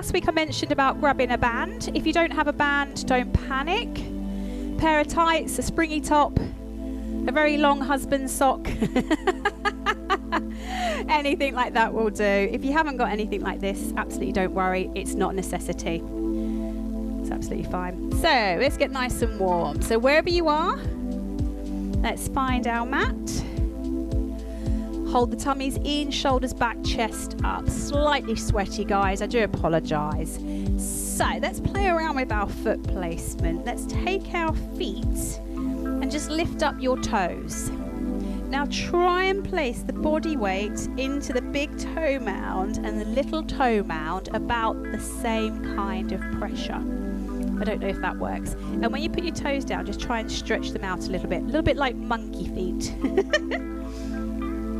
last week I mentioned about grabbing a band. If you don't have a band, don't panic. Pair of tights, a springy top, a very long husband sock. Anything like that will do. If you haven't got anything like this, absolutely don't worry. It's not a necessity. It's absolutely fine. So let's get nice and warm. So wherever you are, let's find our mat. Hold the tummies in, shoulders back, chest up. Slightly sweaty, guys. I do apologise. So let's play around with our foot placement. Let's take our feet and just lift up your toes. Now try and place the body weight into the big toe mound and the little toe mound about the same kind of pressure. I don't know if that works. And when you put your toes down, just try and stretch them out a little bit like monkey feet.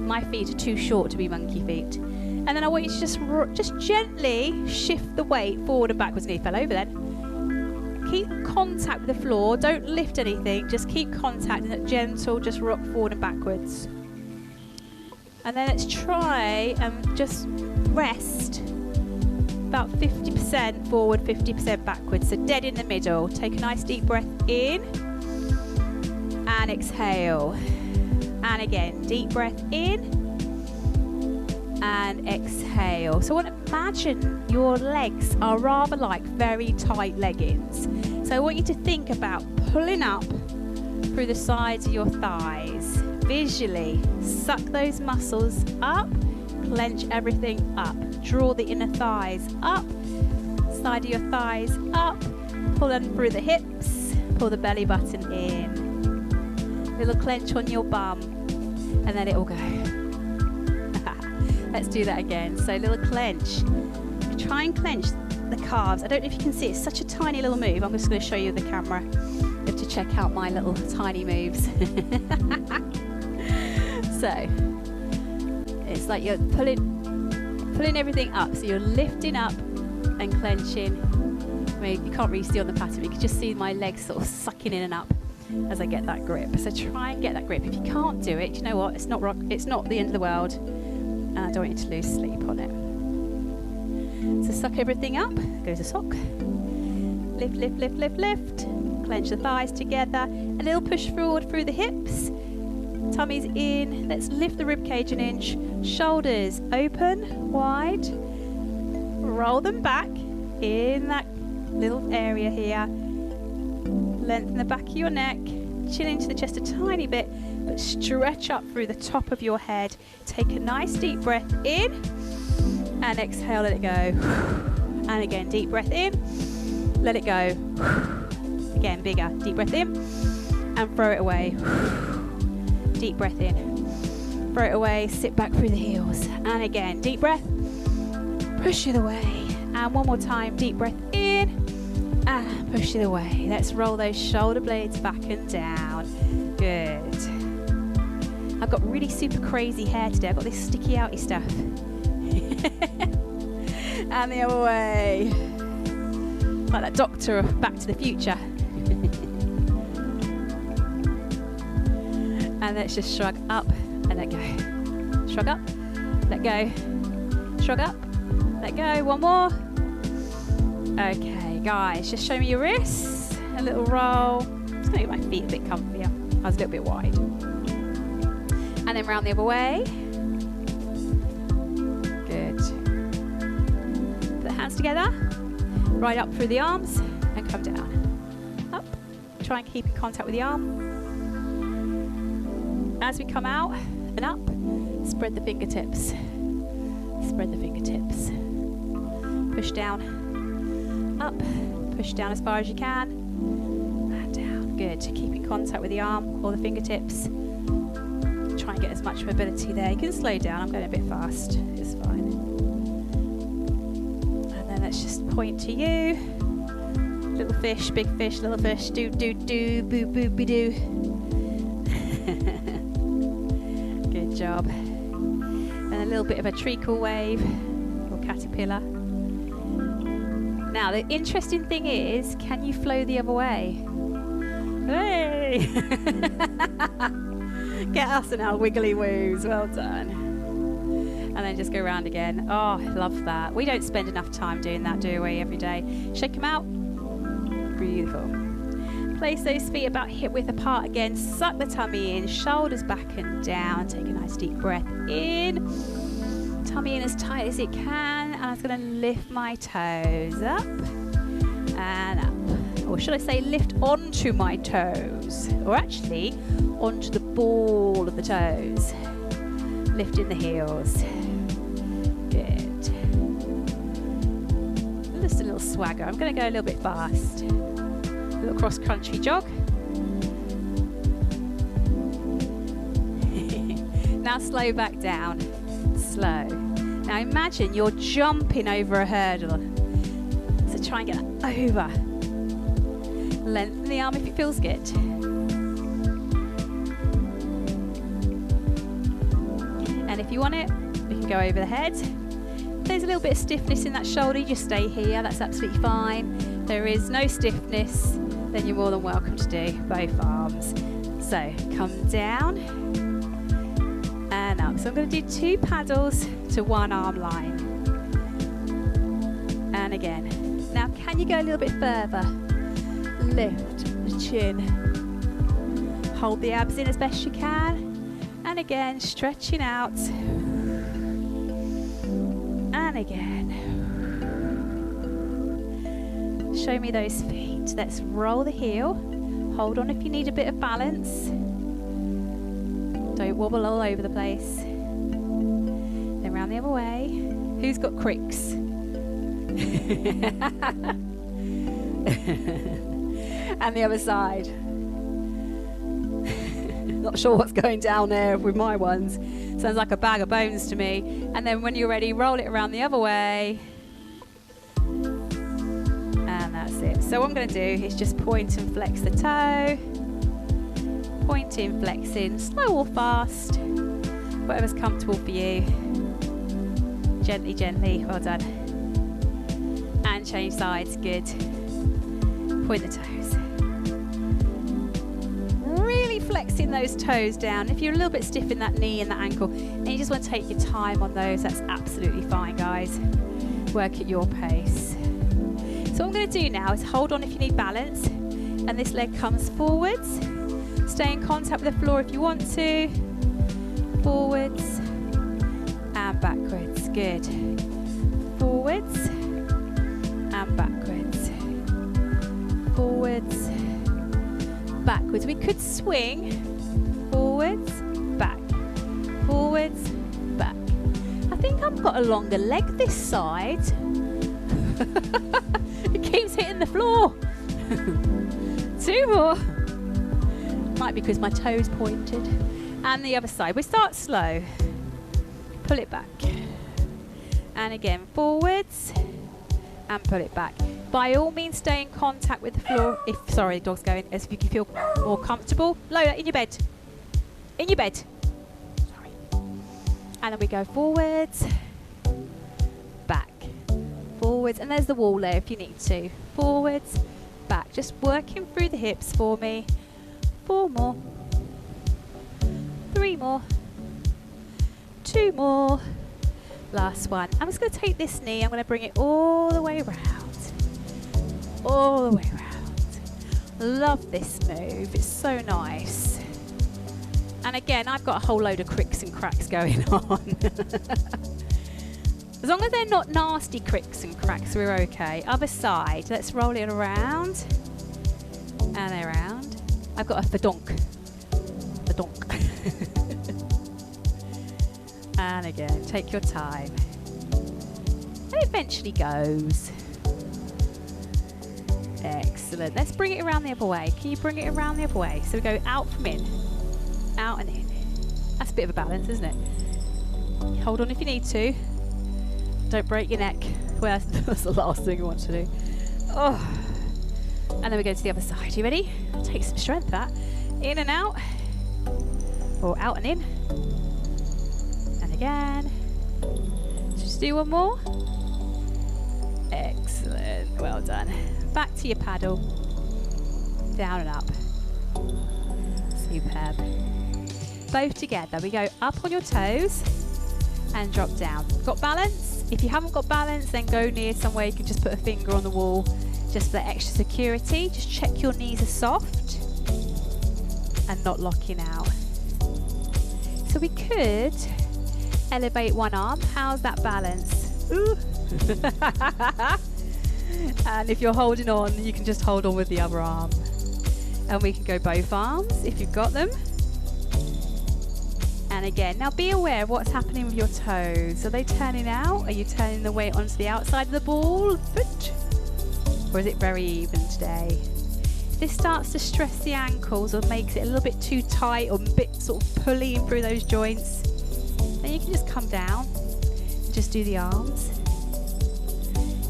My feet are too short to be monkey feet. And then I want you to just gently shift the weight forward and backwards. And you fell over then. Keep contact with the floor. Don't lift anything. Just keep contact and gentle. Just rock forward and backwards. And then let's try and just rest about 50% forward, 50% backwards. So dead in the middle. Take a nice deep breath in and exhale. And again, deep breath in and exhale. So I want to imagine your legs are rather like very tight leggings. So I want you to think about pulling up through the sides of your thighs. Visually suck those muscles up, clench everything up. Draw the inner thighs up, side of your thighs up, pull them through the hips, pull the belly button in. Little clench on your bum, and then it will go. Let's do that again. So little clench. Try and clench the calves. I don't know if you can see, it's such a tiny little move. I'm just going to show you the camera. You have to check out my little tiny moves. So it's like you're pulling everything up. So you're lifting up and clenching. I mean, you can't really see on the pattern, but you can just see my legs sort of sucking in and up as I get that grip. So try and get that grip. If you can't do it, you know what? It's not the end of the world. And I don't want you to lose sleep on it. So suck everything up. Goes a sock. Lift, lift, lift, lift, lift. Clench the thighs together. A little push forward through the hips. Tummy's in. Let's lift the rib cage an inch. Shoulders open, wide. Roll them back in that little area here. Lengthen the back of your neck. Chin into the chest a tiny bit, but stretch up through the top of your head. Take a nice deep breath in and exhale, let it go. And again, deep breath in, let it go. Again, bigger, deep breath in and throw it away. Deep breath in, throw it away, sit back through the heels. And again, deep breath, push it away. And one more time, deep breath in and push it away. Let's roll those shoulder blades back and down. Good. I've got really super crazy hair today. I've got this sticky outy stuff. And the other way. Like that doctor of Back to the Future. And let's just shrug up and let go. Shrug up, let go. Shrug up, let go. One more. Okay, guys, just show me your wrists. A little roll. Just gonna get my feet a bit comfier. I was a little bit wide. And then round the other way. Good. Put the hands together. Right up through the arms and come down. Up. Try and keep in contact with the arm. As we come out and up, spread the fingertips. Spread the fingertips. Push down. Up, push down as far as you can, and down. Good. Keep in contact with the arm or the fingertips. Try and get as much mobility there. You can slow down. I'm going a bit fast. It's fine. And then let's just point to you. Little fish, big fish, little fish. Do, do, do, boo, boo, be, do. Good job. And a little bit of a treacle wave or caterpillar. Now, the interesting thing is, can you flow the other way? Hey! Get us in our wiggly woos. Well done. And then just go around again. Oh, I love that. We don't spend enough time doing that, do we, every day? Shake them out. Beautiful. Place those feet about hip width apart again. Suck the tummy in, shoulders back and down. Take a nice deep breath in. Tummy in as tight as it can. And I'm just going to lift my toes up and up. Or should I say lift onto my toes? Or actually, onto the ball of the toes. Lifting the heels. Good. Just a little swagger. I'm going to go a little bit fast. A little cross-country jog. Now slow back down. Slow. Now imagine you're jumping over a hurdle. So try and get that over. Lengthen the arm if it feels good. And if you want it, you can go over the head. If there's a little bit of stiffness in that shoulder, you just stay here. That's absolutely fine. There is no stiffness, then you're more than welcome to do both arms. So come down and up. So I'm going to do 2 paddles to 1 arm line. And again. Now can you go a little bit further? Lift the chin. Hold the abs in as best you can. And again, stretching out. And again. Show me those feet. Let's roll the heel. Hold on if you need a bit of balance. Don't wobble all over the place. Then round the other way. Who's got cricks? And the other side. Not sure what's going down there with my ones. Sounds like a bag of bones to me. And then when you're ready, roll it around the other way. And that's it. So what I'm going to do is just point and flex the toe. Pointing, flexing, slow or fast. Whatever's comfortable for you. Gently, gently. Well done. And change sides. Good. Point the toes. Really flexing those toes down. If you're a little bit stiff in that knee and that ankle and you just want to take your time on those, that's absolutely fine, guys. Work at your pace. So what I'm going to do now is hold on if you need balance, and this leg comes forwards. Stay in contact with the floor if you want to. Forwards and backwards. Good. Forwards and backwards. Forwards, backwards. We could swing forwards, back, forwards, back. I think I've got a longer leg this side. It keeps hitting the floor. 2 more. Might be because my toes pointed. And the other side. We start slow. Pull it back. And again, forwards and pull it back. By all means, stay in contact with the floor. Sorry, the dog's going. As if you can feel more comfortable. Lola, in your bed. In your bed. Sorry. And then we go forwards, back, forwards, and there's the wall there if you need to. Forwards, back. Just working through the hips for me. 4 more. 3 more. 2 more. Last one. I'm just going to take this knee. I'm going to bring it all the way around. All the way around. Love this move. It's so nice. And again, I've got a whole load of cricks and cracks going on. As long as they're not nasty cricks and cracks, we're okay. Other side. Let's roll it around. And around. I've got a fadonk. Fadonk. And again, take your time. And it eventually goes. Excellent. Let's bring it around the other way. Can you bring it around the other way? So we go out from in. Out and in. That's a bit of a balance, isn't it? Hold on if you need to. Don't break your neck. Well, that's the last thing I want to do. Oh. And then we go to the other side. You ready? Take some strength, that. In and out. Or out and in. And again. Just do 1 more. Excellent. Well done. Back to your paddle. Down and up. Superb. Both together. We go up on your toes. and drop down. Got balance? If you haven't got balance, then go near somewhere you can just put a finger on the wall, just for extra security. Just check your knees are soft and not locking out. So we could elevate one arm. How's that balance? Ooh. And if you're holding on, you can just hold on with the other arm. And we can go both arms if you've got them. And again, now be aware of what's happening with your toes. Are they turning out? Are you turning the weight onto the outside of the ball foot? Or is it very even today? If this starts to stress the ankles or makes it a little bit too tight or a bit sort of pulling through those joints, then you can just come down and just do the arms.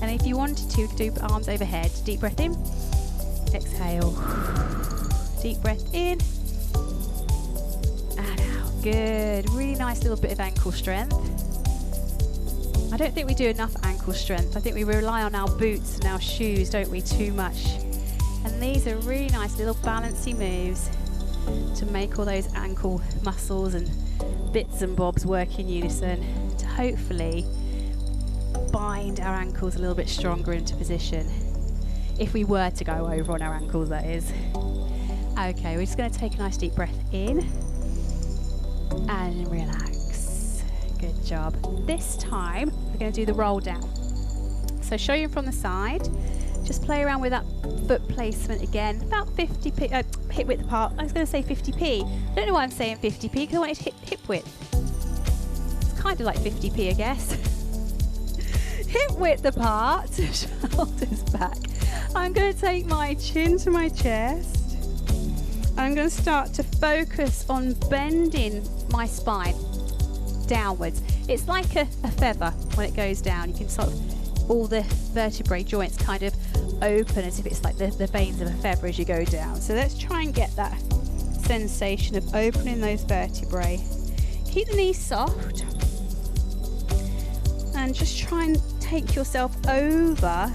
And if you wanted to do arms overhead, deep breath in, exhale, deep breath in, and out. Good, really nice little bit of ankle strength. I don't think we do enough ankle strength. I think we rely on our boots and our shoes, don't we, too much. And these are really nice little balancy moves to make all those ankle muscles and bits and bobs work in unison to hopefully bind our ankles a little bit stronger into position. If we were to go over on our ankles, that is. Okay, we're just going to take a nice deep breath in and relax. Good job. This time we're going to do the roll down. So show you from the side. Just play around with that foot placement again. About 50p, hip width apart. I was going to say 50p. I don't know why I'm saying 50p because I wanted hip width. It's kind of like 50p, I guess. Hip width apart, shoulders back. I'm going to take my chin to my chest. I'm going to start to focus on bending my spine downwards. It's like a feather when it goes down. You can sort of, all the vertebrae joints kind of open as if it's like the veins of a feather as you go down. So let's try and get that sensation of opening those vertebrae. Keep the knees soft. And just try and take yourself over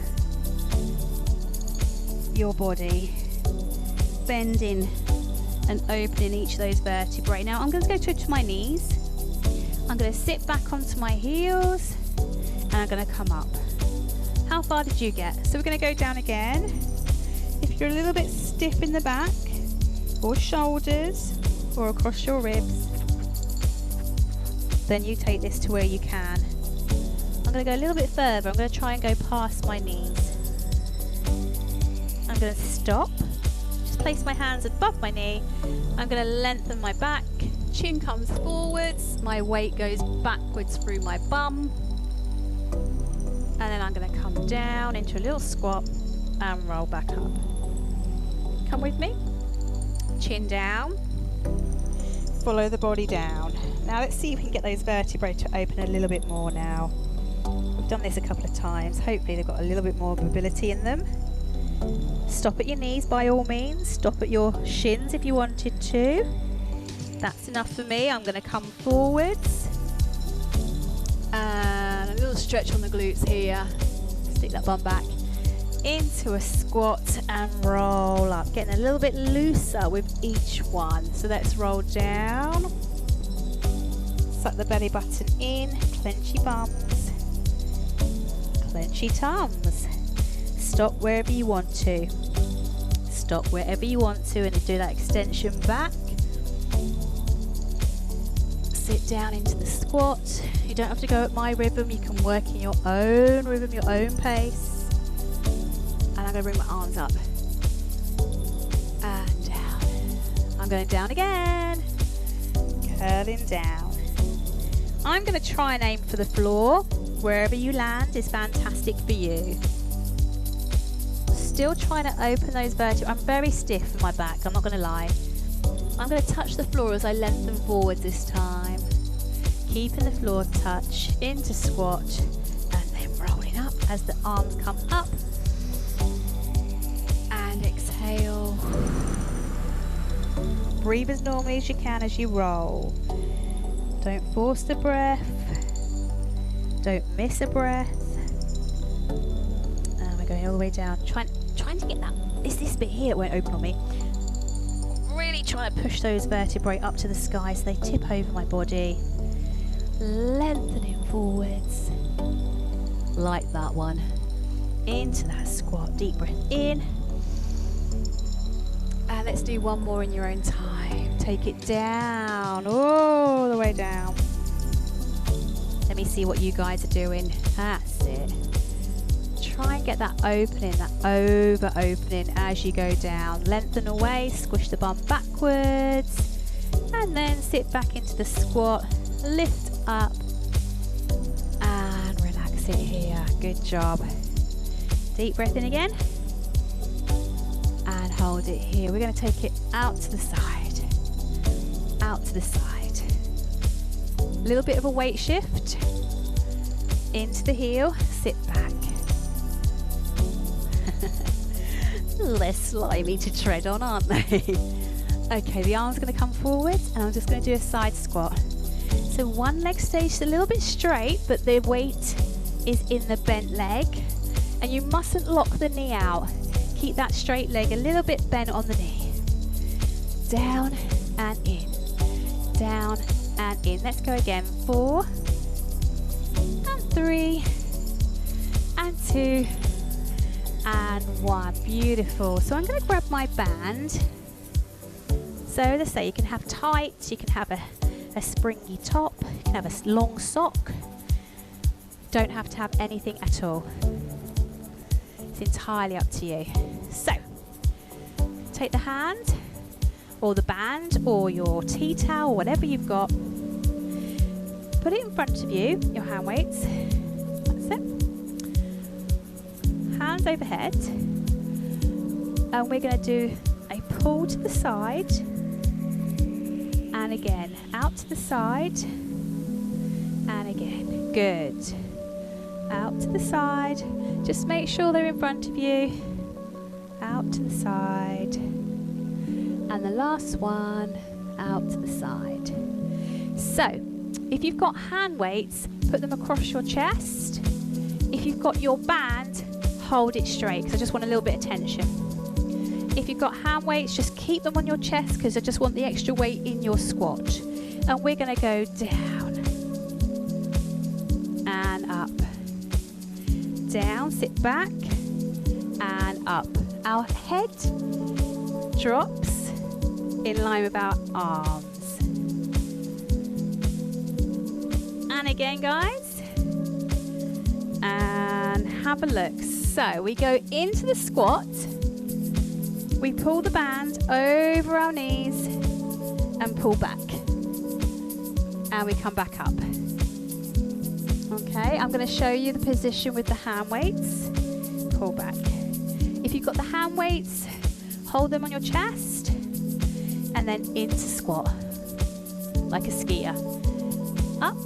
your body, bending and opening each of those vertebrae. Now I'm going to go to my knees. I'm going to sit back onto my heels and I'm going to come up. How far did you get? So we're going to go down again. If you're a little bit stiff in the back or shoulders or across your ribs, then you take this to where you can. I'm going to go a little bit further. I'm going to try and go past my knees. I'm going to stop. Just place my hands above my knee. I'm going to lengthen my back. Chin comes forwards. My weight goes backwards through my bum. And then I'm going to come down into a little squat and roll back up. Come with me. Chin down. Follow the body down. Now let's see if we can get those vertebrae to open a little bit more now. We've done this a couple of times. Hopefully they've got a little bit more mobility in them. Stop at your knees by all means. Stop at your shins if you wanted to. That's enough for me. I'm going to come forwards. And a little stretch on the glutes here. Stick that bum back. Into a squat and roll up. Getting a little bit looser with each one. So let's roll down. Suck the belly button in. Clench your bums. Clench your tums. Stop wherever you want to. Stop wherever you want to and do that extension back. Sit down into the squat. You don't have to go at my rhythm. You can work in your own rhythm, your own pace. And I'm going to bring my arms up. And down. I'm going down again. Curling down. I'm going to try and aim for the floor. Wherever you land is fantastic for you. Still trying to open those vertebrae. I'm very stiff in my back, I'm not going to lie. I'm going to touch the floor as I lengthen forwards this time. Keeping the floor touch into squat and then rolling up as the arms come up. And exhale. Breathe as normally as you can as you roll. Don't force the breath. Don't miss a breath. And we're going all the way down. Trying to get that. It's this bit here that won't open on me. Really trying to push those vertebrae up to the sky so they tip over my body. lengthening forwards, like that one, into that squat, deep breath in, and let's do one more in your own time. Take it down, all the way down. Let me see what you guys are doing. That's it. Try and get that opening, that over opening as you go down. Lengthen away, squish the bum backwards, and then sit back into the squat. Lift up and relax it here. Good job. Deep breath in again. And hold it here. We're going to take it out to the side. Out to the side. A little bit of a weight shift. Into the heel. Sit back. Less slimy to tread on, aren't they? Okay, the arms are going to come forward and I'm just going to do a side squat. So one leg stays a little bit straight, but the weight is in the bent leg. And you mustn't lock the knee out. Keep that straight leg a little bit bent on the knee. Down and in. Down and in. Let's go again. 4 and 3 and 2 and 1. Beautiful. So I'm going to grab my band. So let's say you can have tights, you can have a springy top, you can have a long sock. Don't have to have anything at all. It's entirely up to you. So take the hand or the band or your tea towel, whatever you've got. Put it in front of you, your hand weights. That's it. Hands overhead. And we're going to do a pull to the side. And again, out to the side. And again. Good. Out to the side. Just make sure they're in front of you. Out to the side. And the last one, out to the side. So, if you've got hand weights, put them across your chest. If you've got your band, hold it straight, because I just want a little bit of tension. If you've got hand weights, just keep them on your chest, because I just want the extra weight in your squat. And we're going to go down. And up. Down, sit back, and up. Our head drops in line with our arms. And again, guys. And have a look. So we go into the squat. We pull the band over our knees and pull back. And we come back up. Okay, I'm going to show you the position with the hand weights. Pull back. If you've got the hand weights, hold them on your chest and then into squat, like a skier. Up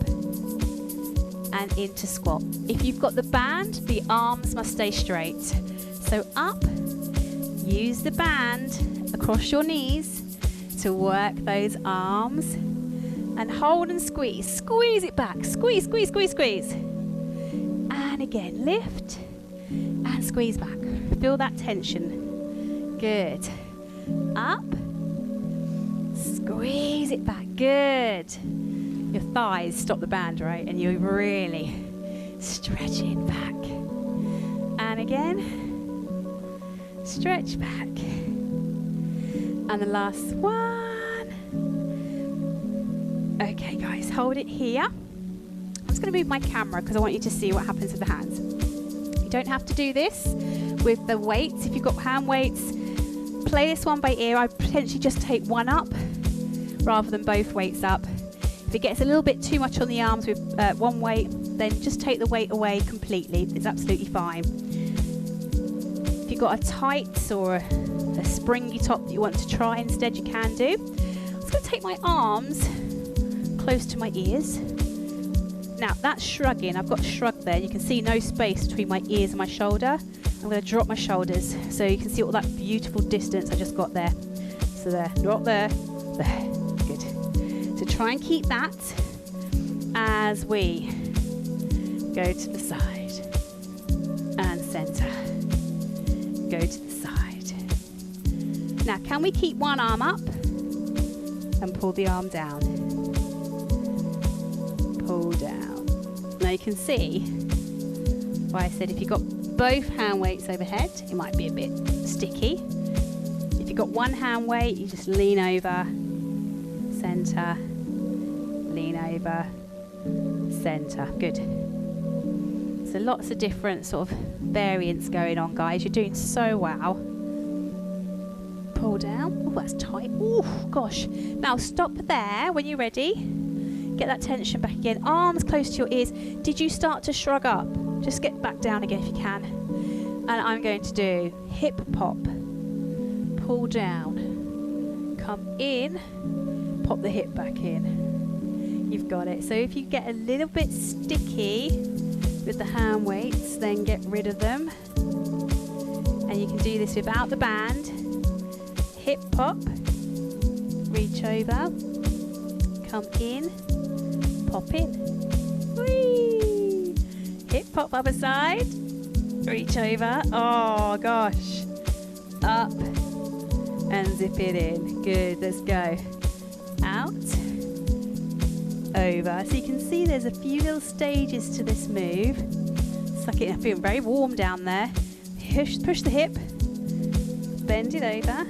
and into squat. If you've got the band, the arms must stay straight. So up, use the band across your knees to work those arms. And hold and squeeze. Squeeze it back. Squeeze, squeeze, squeeze, squeeze. And again, lift and squeeze back. Feel that tension. Good. Up. Squeeze it back. Good. Your thighs stop the band, right? And you're really stretching back. And again, stretch back. And the last one. Okay, guys, hold it here. I'm just going to move my camera because I want you to see what happens with the hands. You don't have to do this with the weights. If you've got hand weights, play this one by ear. I potentially just take one up rather than both weights up. If it gets a little bit too much on the arms with one weight, then just take the weight away completely. It's absolutely fine. If you've got a tights or a springy top that you want to try instead, you can do. I'm just going to take my arms close to my ears. Now that's shrugging. I've got shrug there. You can see no space between my ears and my shoulder. I'm going to drop my shoulders so you can see all that beautiful distance I just got there. So there, drop there, there. Good. So try and keep that as we go to the side and center. Go to the side. Now can we keep one arm up and pull the arm down? pull down. Now you can see why I said if you've got both hand weights overhead, it might be a bit sticky. If you've got one hand weight, you just lean over, center, lean over, center. Good. So lots of different sort of variants going on, guys. You're doing so well. Pull down. Oh, that's tight. Oh, gosh. Now stop there when you're ready. Get that tension back again. Arms close to your ears. Did you start to shrug up? Just get back down again if you can. And I'm going to do hip pop. Pull down. Come in. Pop the hip back in. You've got it. So if you get a little bit sticky with the hand weights, then get rid of them. And you can do this without the band. Hip pop, reach over, come in, pop in. Whee! Hip pop other side, reach over, oh gosh, up and zip it in. Good, let's go. Out, over. So you can see there's a few little stages to this move. Suck it in, I feel very warm down there. Push the hip, bend it over.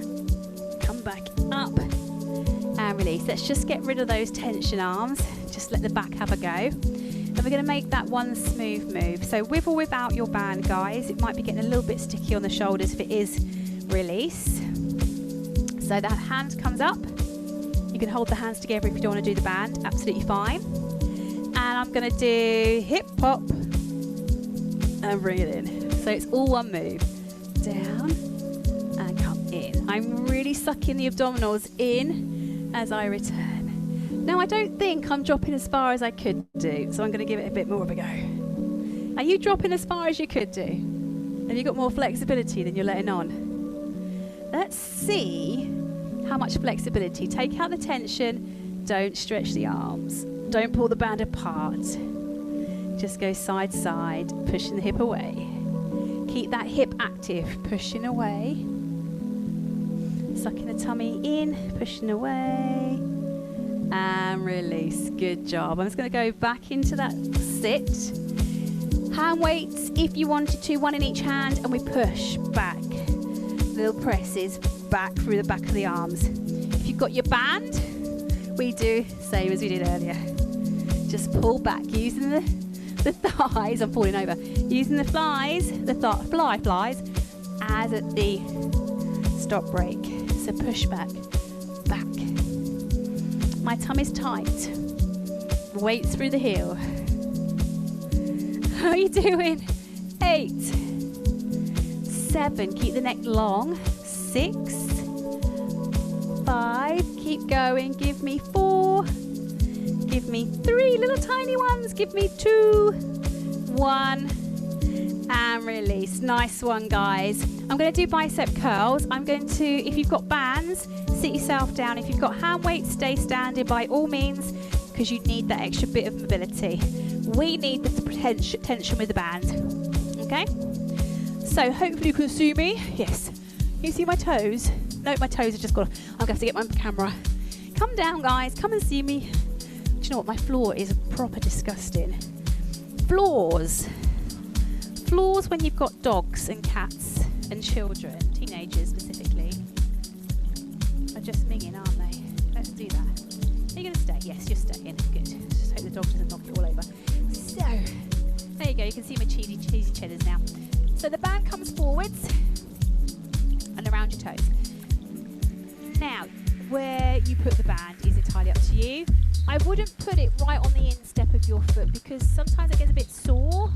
Back up and release. Let's just get rid of those tension arms. Just let the back have a go. And we're going to make that one smooth move. So with or without your band, guys, it might be getting a little bit sticky on the shoulders. If it is, release. So that hand comes up. You can hold the hands together if you don't want to do the band. Absolutely fine. And I'm going to do hip pop and bring it in. So it's all one move. Down. I'm really sucking the abdominals in as I return. Now I don't think I'm dropping as far as I could do, so I'm going to give it a bit more of a go. Are you dropping as far as you could do? Have you got more flexibility than you're letting on? Let's see how much flexibility. Take out the tension, don't stretch the arms, don't pull the band apart. Just go side to side, pushing the hip away. Keep that hip active, pushing away. Sucking the tummy in, pushing away, and release. Good job. I'm just going to go back into that sit. Hand weights, if you wanted to, one in each hand, and we push back. Little presses back through the back of the arms. If you've got your band, we do same as we did earlier. Just pull back using the thighs. I'm falling over. Using the flies, flies, as at the stop break. So push back, back. My tummy's tight. Weight through the heel. How are you doing? 8, 7, keep the neck long. 6, 5, keep going. Give me 4, give me 3, little tiny ones. Give me 2, 1, and release. Nice one, guys. I'm going to do bicep curls. I'm going to, if you've got bands, sit yourself down. If you've got hand weights, stay standing by all means, because you need that extra bit of mobility. We need the tension with the band. Okay? So hopefully you can see me. Yes. Can you see my toes? No, my toes have just gone off. I'm going to have to get my camera. Come down, guys. Come and see me. Do you know what? My floor is proper disgusting. Floors when you've got dogs and cats and children, teenagers specifically, are just minging, aren't they? Let's do that. Are you going to stay? Yes, you're staying. Good. Just hope the dog doesn't knock it all over. So, there you go. You can see my cheesy cheddars now. So the band comes forwards and around your toes. Now, where you put the band is entirely up to you. I wouldn't put it right on the instep of your foot because sometimes it gets a bit sore.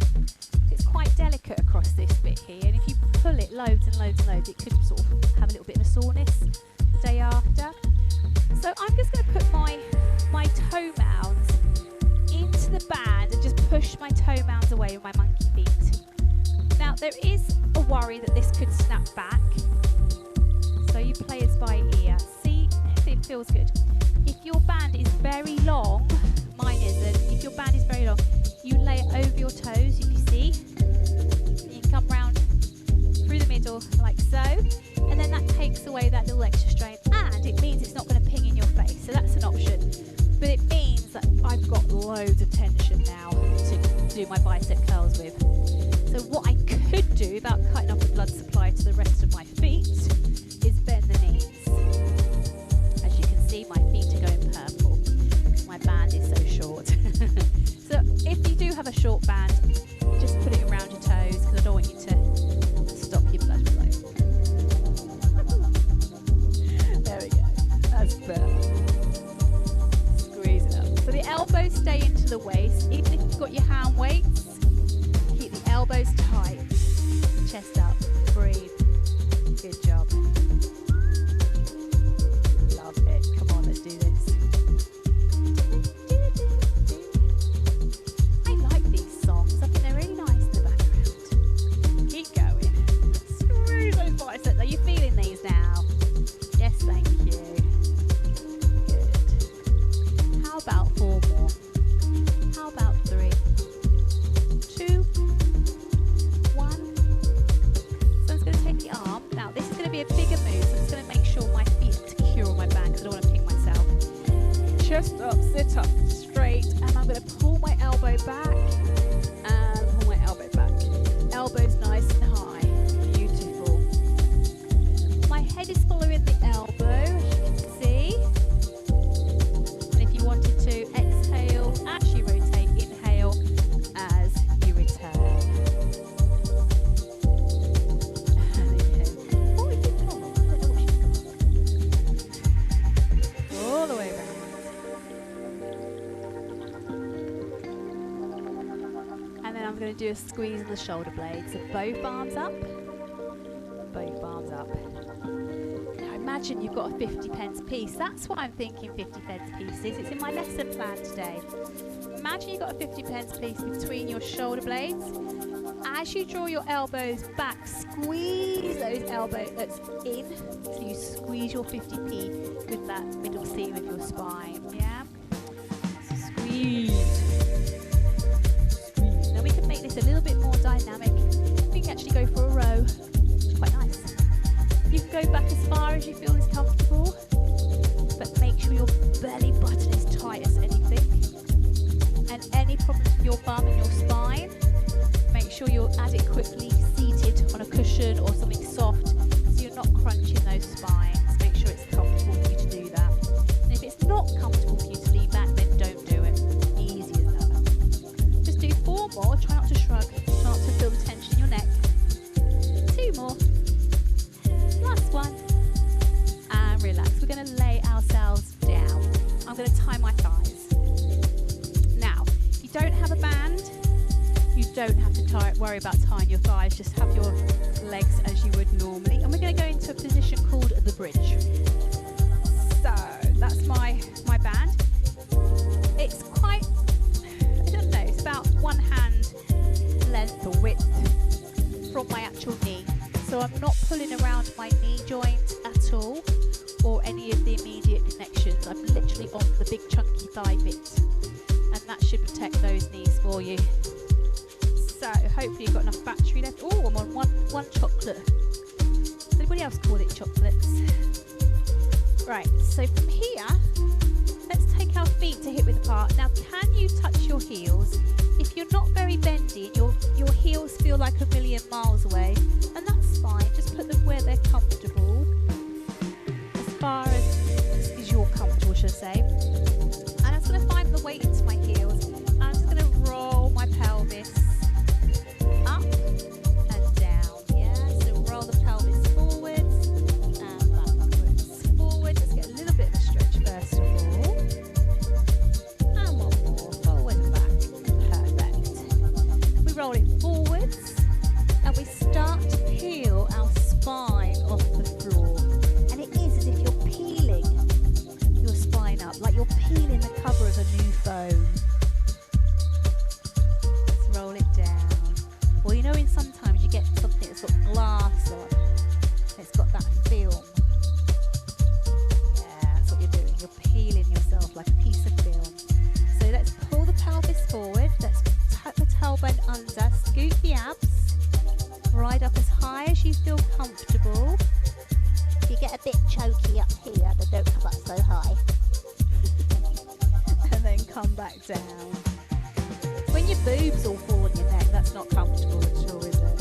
It's quite delicate across this bit here, and if you pull it loads and loads and loads, it could sort of have a little bit of a soreness the day after. So I'm just going to put my toe mounds into the band and just push my toe mounds away with my monkey feet. Now there is a worry that this could snap back, so you play it by ear. See if it feels good. If your band is very long, mine isn't, if your band is very long, you lay it over your toes, if you see. You can come round through the middle like so, and then that takes away that little extra strain, and it means it's not going to ping in your face, so that's an option. But it means that I've got loads of tension now to do my bicep curls with. So what I could do without cutting off the blood supply to the rest of my feet is bend the knees. As you can see, my feet are going purple. My band is so short. So if you do have a short band, just put it around your toes because I don't want you to stop your blood flow. There we go. That's better. Squeeze it up. So the elbows stay into the waist. Even if you've got your hand weights, keep the elbows tight. Chest up. Breathe. Good job. Love it. Come on, let's do this. I like these songs. I think they're really nice in the background. Keep going. Screw those biceps. Are you feeling these now? Yes, thank you. Good. How about 4 more? How about 3? 2, 1. So I'm just going to take the arm. Now this is going to be a bigger move, so I'm just going to make sure my feet are secure on my back because I don't want to pick myself. Chest up, sit up, straight, and I'm going to pull my elbow back and pull my elbow back. Elbows nice and high. Beautiful. My head is following the elbow, as you can see. And if you wanted to exhale, actually rotate, inhale as you return. And inhale. What is it called? I don't know what she's got. All the way around. And then I'm going to do a squeeze in the shoulder blades. So both arms up. Both arms up. Now imagine you've got a 50p piece. That's what I'm thinking 50p pieces. It's in my lesson plan today. Imagine you've got a 50p piece between your shoulder blades. As you draw your elbows back, squeeze those elbows in. So you squeeze your 50p with that middle seam of your spine. Yeah? So squeeze. Squeeze. Now we can make this a little bit more dynamic. We can actually go for a row, which is quite nice. You can go back as far as you feel is comfortable, but make sure your belly button is tight as anything. And any problems with your bum and your spine, make sure you're adequately seated on a cushion or something soft so you're not crunching those spines. Make sure it's comfortable for you to do that. And if it's not comfortable for you to lean back, then don't do it. Easy as that. Just do 4 more. Try not to shrug. Try not to feel the tension in your neck. 2 more. Last one. And relax. We're going to lay ourselves down. I'm going to tie my thighs. Now, if you don't have a band, you don't have to worry about tying your thighs. Just have your legs as you would normally. And we're going to go into a position called the bridge. So that's my band. It's quite, I don't know, it's about 1 hand length or width from my actual knee. So I'm not pulling around my knee joint at all or any of the immediate connections. I'm literally on the big chunky thigh bit. And that should protect those knees for you. So hopefully you've got enough battery left. Oh, I'm on one chocolate. Does anybody else call it chocolates? Right, so from here, let's take our feet to hip width apart. Now, can you touch your heels? If you're not very bendy and your heels feel like a million miles away, and that's fine. Just put them where they're comfortable, as far as you're comfortable, should I say. And I'm just going to find the weight into my heels. And I'm just going to roll my pelvis up and down. Yeah, so roll the pelvis forwards and backwards. Forward, let's get a little bit of a stretch first of all. And 1 more, forward and back. Perfect. We roll it forwards and we start boobs all fall on your neck. That's not comfortable at all, is it?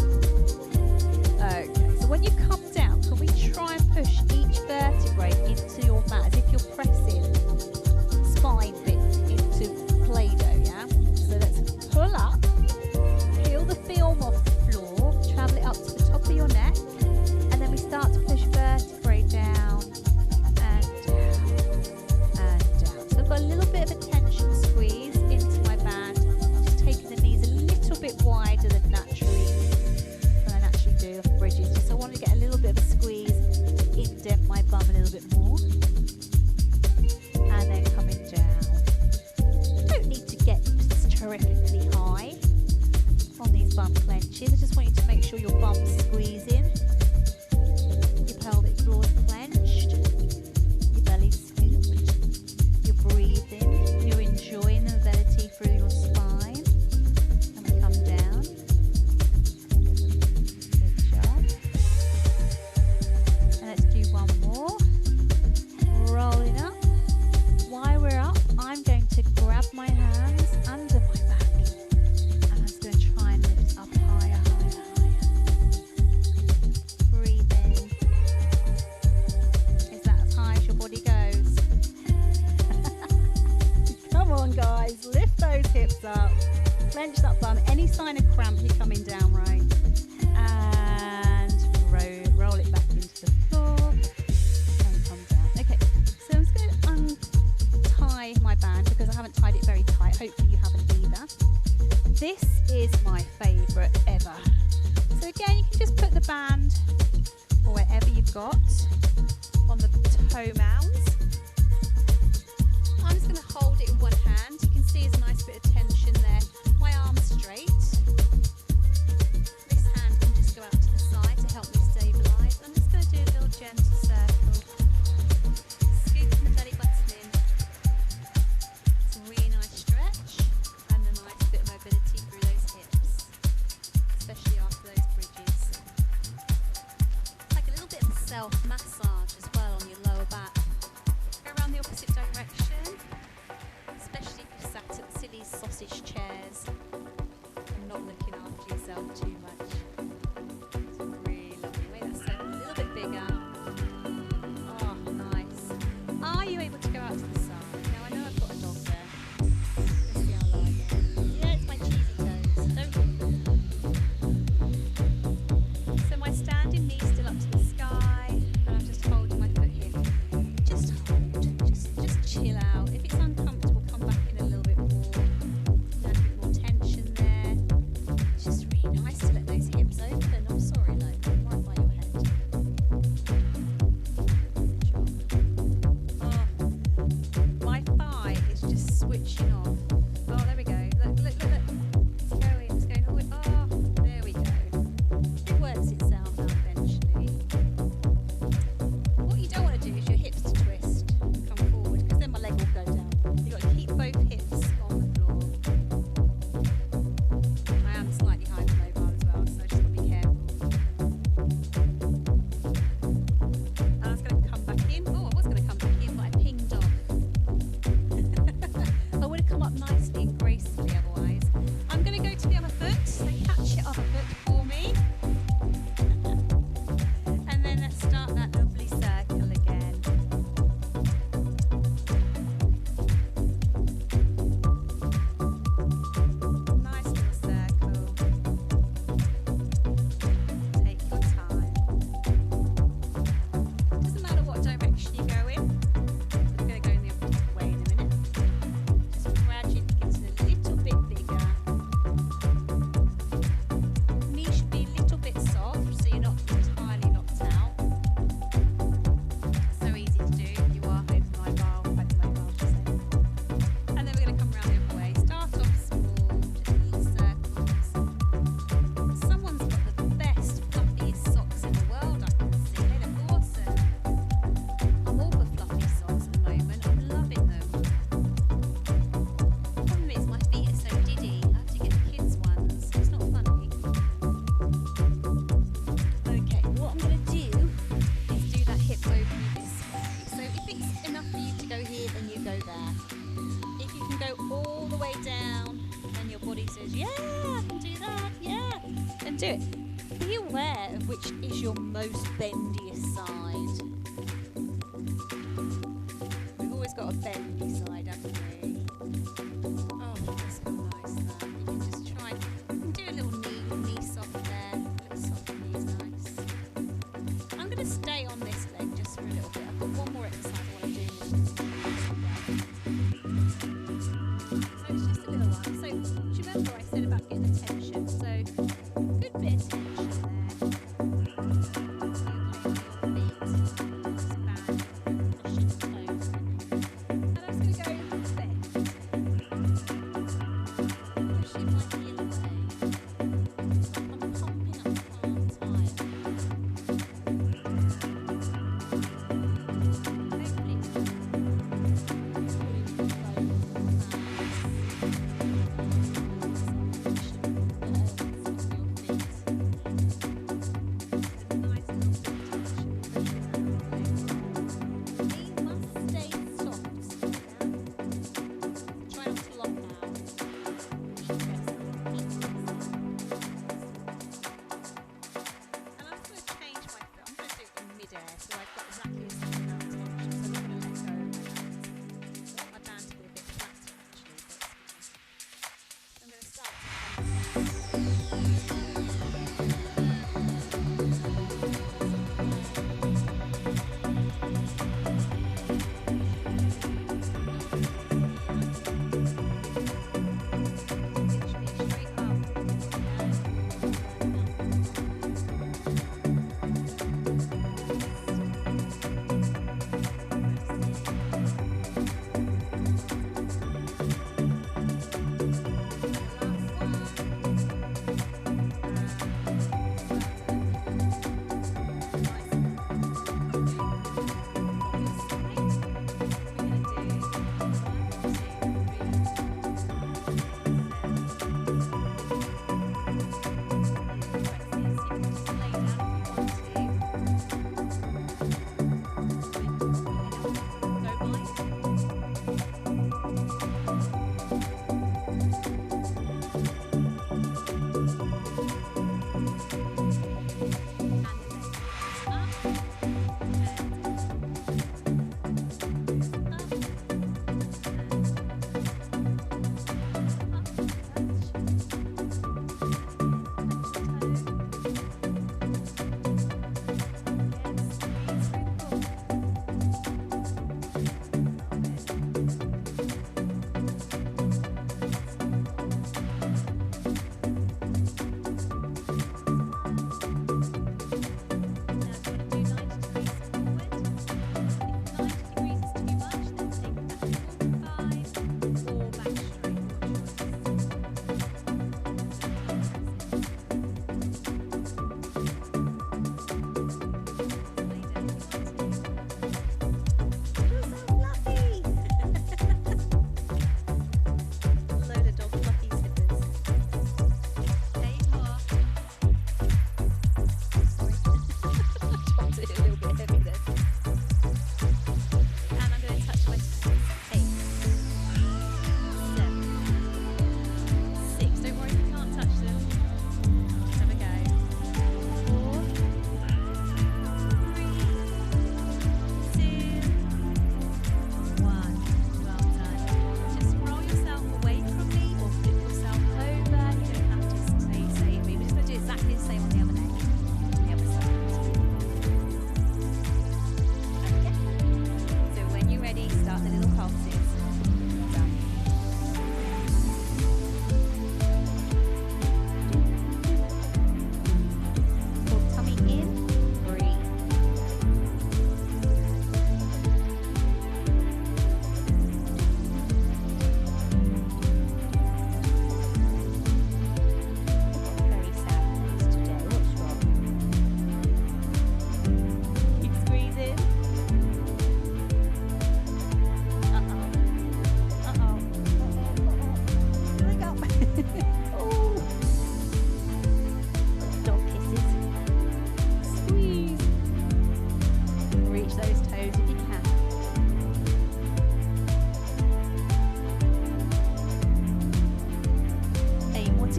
Okay, so when you come down, can we try and push each vertebrae into your mat as if you're pressing spine bits into Play-Doh, yeah? So let's pull up, peel the film off the floor, travel it up to the top of your neck, and then we start to push vertebrae down and down and down. So I've got a little bit of a tension squeeze into my band, just taking the knees a little bit wider than I naturally do on bridges. Just I want to get a little bit of a squeeze, indent my bum a little bit more, and then coming down. You don't need to get terrifically high on these bum clenches. I just want you to make sure your bum's squeezing, your pelvic floor's clenched, your belly's scooped, you're breathing, you're enjoying the mobility through your spine. And we come down. Good job. And let's do one more. Rolling up. While we're up, I'm going to grab my hands under my back, and I'm just going to try and lift up higher, higher, higher. Breathe in. Is that as high as your body goes? Come on, guys, lift those hips up, clench that bum. Any sign of cramp, you're coming down, right? And roll it back into the floor and come down. Okay, so I'm just going to untie my band because I haven't tied it very tight. Hopefully you haven't either. This is my favourite ever. So again, you can just put the band or wherever you've got on the toe mounds. I'm just going to hold it in one hand. You can see there's a nice bit of tension there. My arm's straight. This hand can just go out to the side to help me stabilise. I'm just going to do a little gentle circle. Scooping the belly button in. It's a really nice stretch and a nice bit of mobility through those hips, especially after those bridges. It's like a little bit of self-massage as well on your lower back. Go around the opposite direction, especially if you've sat at silly sausage chairs and not looking after yourself too much. It's really lovely. Make that circle a little bit bigger. Oh, nice. Are you able to go out to the side? Now, I know I've got a dog there. Let's see how I like it. Yeah, it's my cheesy toes. Don't. So my standing knee's still up to the sky, and I'm just holding my foot here. Just hold. Just chill out. If it's uncomfortable, come back in a little bit more. Add a bit more tension there. It's just really nice to let is. Yeah, I can do that. Yeah, and do it. Be aware of which is your most bendiest side. We've always got a bendy side, haven't we? Oh, that's feel nice. That you can just try. You can do a little knee soft there. A little soft knee is nice. I'm going to stay on this leg just for a little bit. I've got one more exercise I want to do. So it's just a little one. So do you remember I said about getting the tension? So good bit of tension there.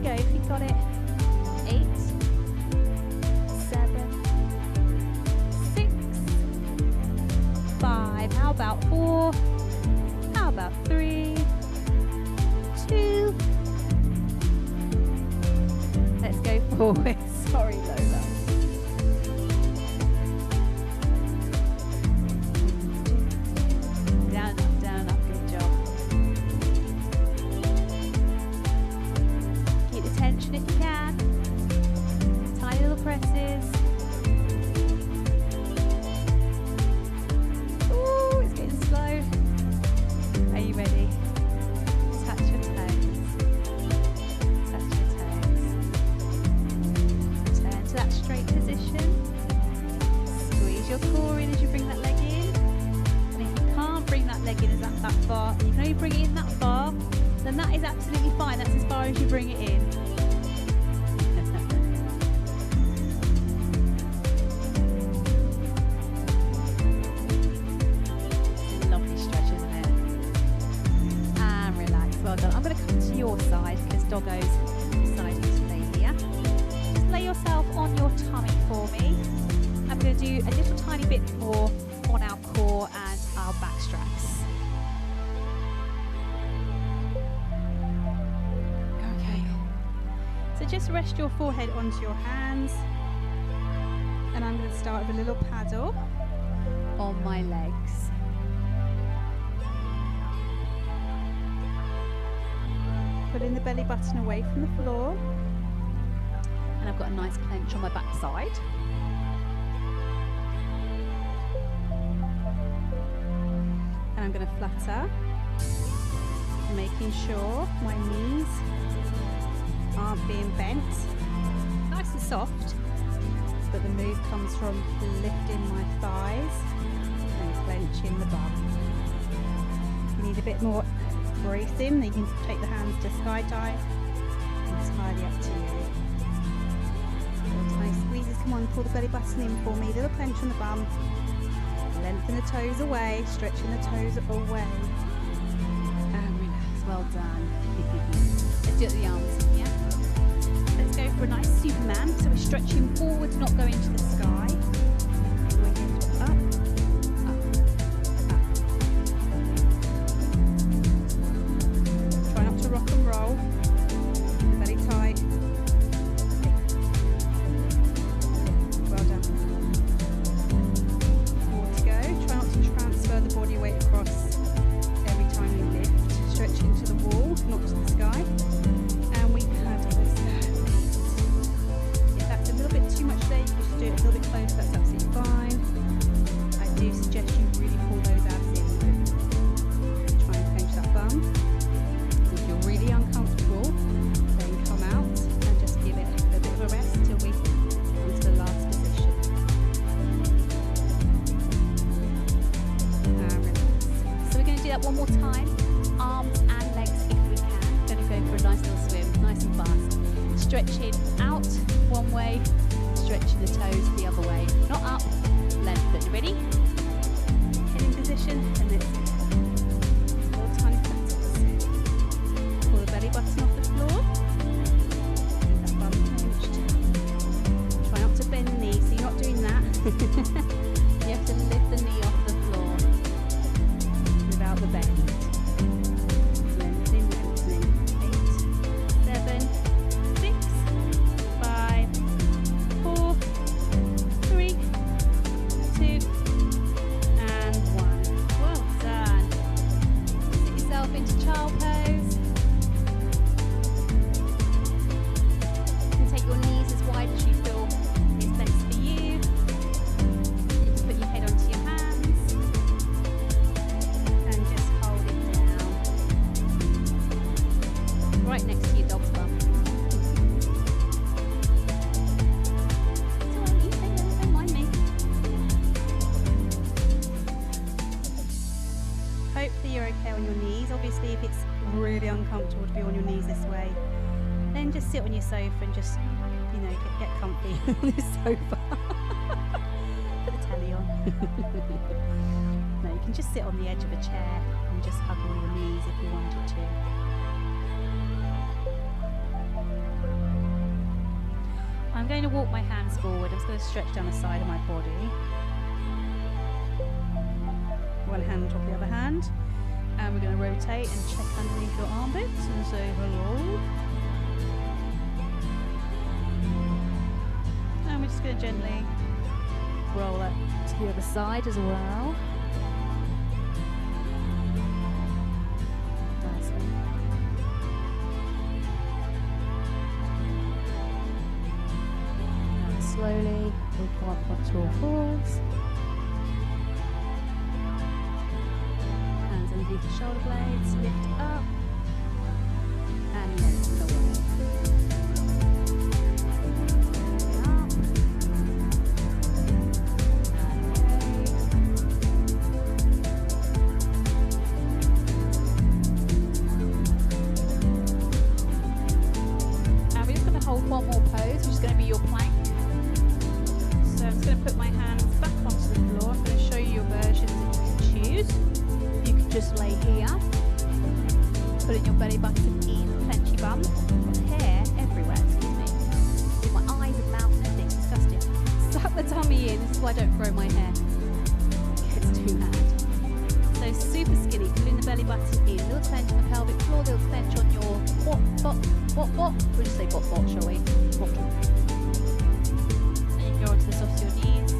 go if you've got it. 8, 7, 6, 5. How about 4? How about 3, 2? Let's go forward. Sorry, Lola. Down, up, down, up. Good job. Keep the tension if you can. Tiny little presses. Ooh, it's getting slow. Are you ready? Touch your toes. Touch your toes. Turn to that straight position. Squeeze your core in as you bring that leg in. And if you can't bring that leg in as that far, you can only bring it in that far, then that is absolutely fine. That's as far as you bring it in. Lovely stretch, isn't it? And relax. Well done. I'm going to come to your side because Doggo's decided to lay here. Just lay yourself on your tummy for me. I'm going to do a little tiny bit more on our core and our back straps. Okay. So just rest your forehead onto your hands. And I'm going to start with a little paddle on my legs. Pulling the belly button away from the floor. And I've got a nice clench on my back side. And I'm going to flutter, making sure my knees aren't being bent. Nice and soft, but the move comes from lifting my thighs and clenching the bum. If you need a bit more bracing, then you can take the hands to sky dive. Entirely up to you. Little tiny squeezes, come on, pull the belly button in for me, little clench on the bum. Lengthen the toes away, stretching the toes away. And relax, well done. Let's do it with the arms, yeah? Let's go for a nice Superman. So we're stretching forwards, not going to the sky. We're going to up, up, up. Try not to rock and roll. Keep the belly tight. Well done. Transfer the body weight across every time you lift. Stretch into the wall, not to the sky. And we paddle this down. If that's a little bit too much there, you can just do it a little bit closer. That's absolutely fine. I do suggest you really pull those abs in. Try and clench that bum. If you're really uncomfortable, then come out and just give it a bit of a rest till we come to the last position. Do that one more time, arms and legs if we can. Going to go for a nice little swim, nice and fast. Stretching out one way, stretching the toes the other way. Not up, lengthen. You ready? Head in position and let's go. Little tiny flutters. Pull the belly button off the floor. Keep that bum clenched. Try not to bend the knee, so you're not doing that. You have to lift the knee off the floor. Without the bend. Lengthening, lengthening. 8, 7, 6, 5, 4, 3, 2, and 1. Well done. Sit yourself into child pose. And take your knees as wide as you feel is best for you. You can put your head onto your hands. Right next to your dog's bum. It's alright, you say no, don't mind me. Hopefully you're okay on your knees. Obviously if it's really uncomfortable to be on your knees this way, then just sit on your sofa and just, you know, get comfy on this sofa. Put the telly on. No, you can just sit on the edge of a chair and just hug all your knees if you wanted to. I'm going to walk my hands forward. I'm just going to stretch down the side of my body. One hand on top of the other hand. And we're going to rotate and check underneath your armpits and say hello. And we're just going to gently roll it to the other side as well. Nicely. And slowly we'll come up onto all fours. Hands underneath the shoulder blades, lift up and lift away. One more pose, which is going to be your plank. So I'm just going to put my hands back onto the floor. I'm going to show you your versions that you can choose. You can just lay here, putting your belly button in, clench your bum. Got hair everywhere, excuse me. With my eyes and mouth and everything, it's disgusting. Suck the tummy in, this is why I don't grow my hair. It's too mad. So super skinny, putting the belly button in, little clench on the pelvic floor, little clench on your bot. We'll just say bot, shall we? Bot. And you can go onto the soft of your knees.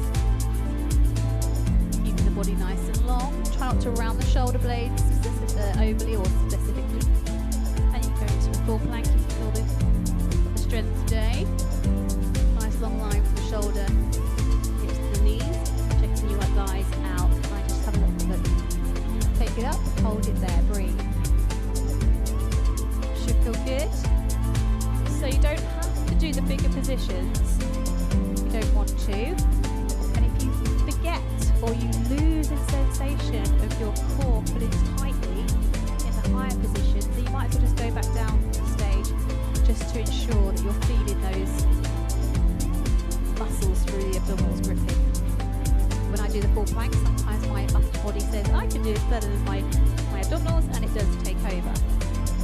Keeping the body nice and long. Try not to round the shoulder blades overly or specifically. And you can go into a full plank. You can feel the strength today. Nice long line from the shoulder, hips to the knees. Checking your thighs out. I just have a look. Take it up, hold it there, breathe. Should feel good. So you don't have to do the bigger positions if you don't want to. And if you forget or you lose a sensation of your core pulling tightly in the higher positions, then you might as well just go back down the stage just to ensure that you're feeling those muscles through the abdominals gripping. When I do the full plank, sometimes my upper body says I can do this better than my abdominals, and it does take over.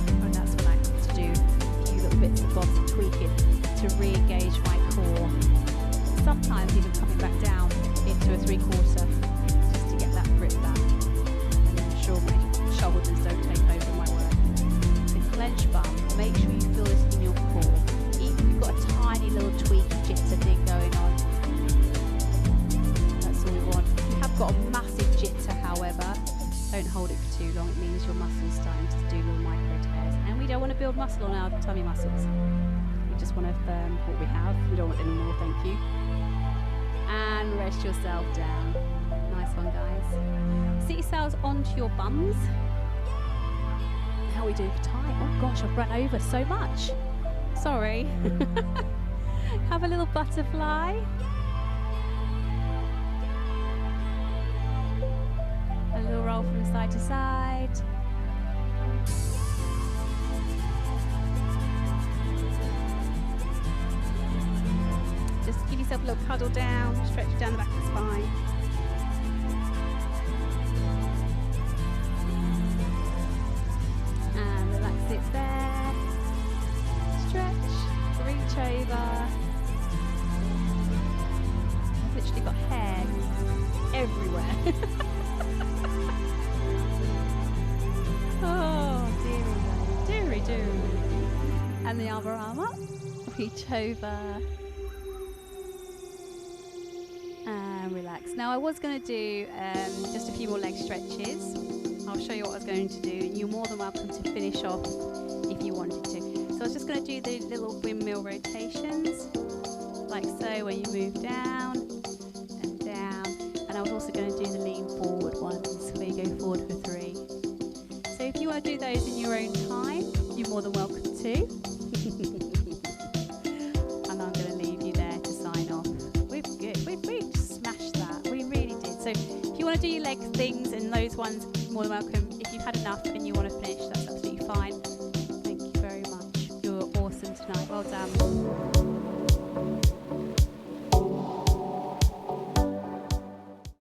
And that's when I have to do a few little bits and bobs and tweaking to re-engage my core. Sometimes even coming back down into a 3/4 just to get that grip back and ensure my shoulders don't take over my work. So clench bum, make sure you feel this in your core. Even if you've got a tiny little tweak jitter thing going on, that's all we want. If you have got a massive jitter, however, don't hold it for too long. It means your muscles starting to do little micro tears. And we don't want to build muscle on our tummy muscles. We just want to firm what we have. We don't want any more, thank you. And rest yourself down. Nice one, guys. Sit yourselves onto your bums. How are we doing for time? Oh gosh, I've run over so much. Sorry. Have a little butterfly. A little roll from side to side. Just give yourself a little cuddle down, stretch down the back of the spine. And relax it there. Stretch, reach over. I've literally got hair everywhere. Oh, dearie. And the other arm up, reach over. And relax. Now I was going to do just a few more leg stretches. I'll show you what I was going to do, and you're more than welcome to finish off if you wanted to. So I was just going to do the little windmill rotations, like so, when you move down and down. And I was also going to do the lean forward ones, where you go forward for 3. So if you want to do those in your own time, you're more than welcome to. And I'm going to leave you there to sign off. We've smashed that. We really did. So if you want to do your leg things and those ones, you're more than welcome. If you've had enough and you want to finish, that's absolutely fine. Thank you very much. You're awesome tonight. Well done.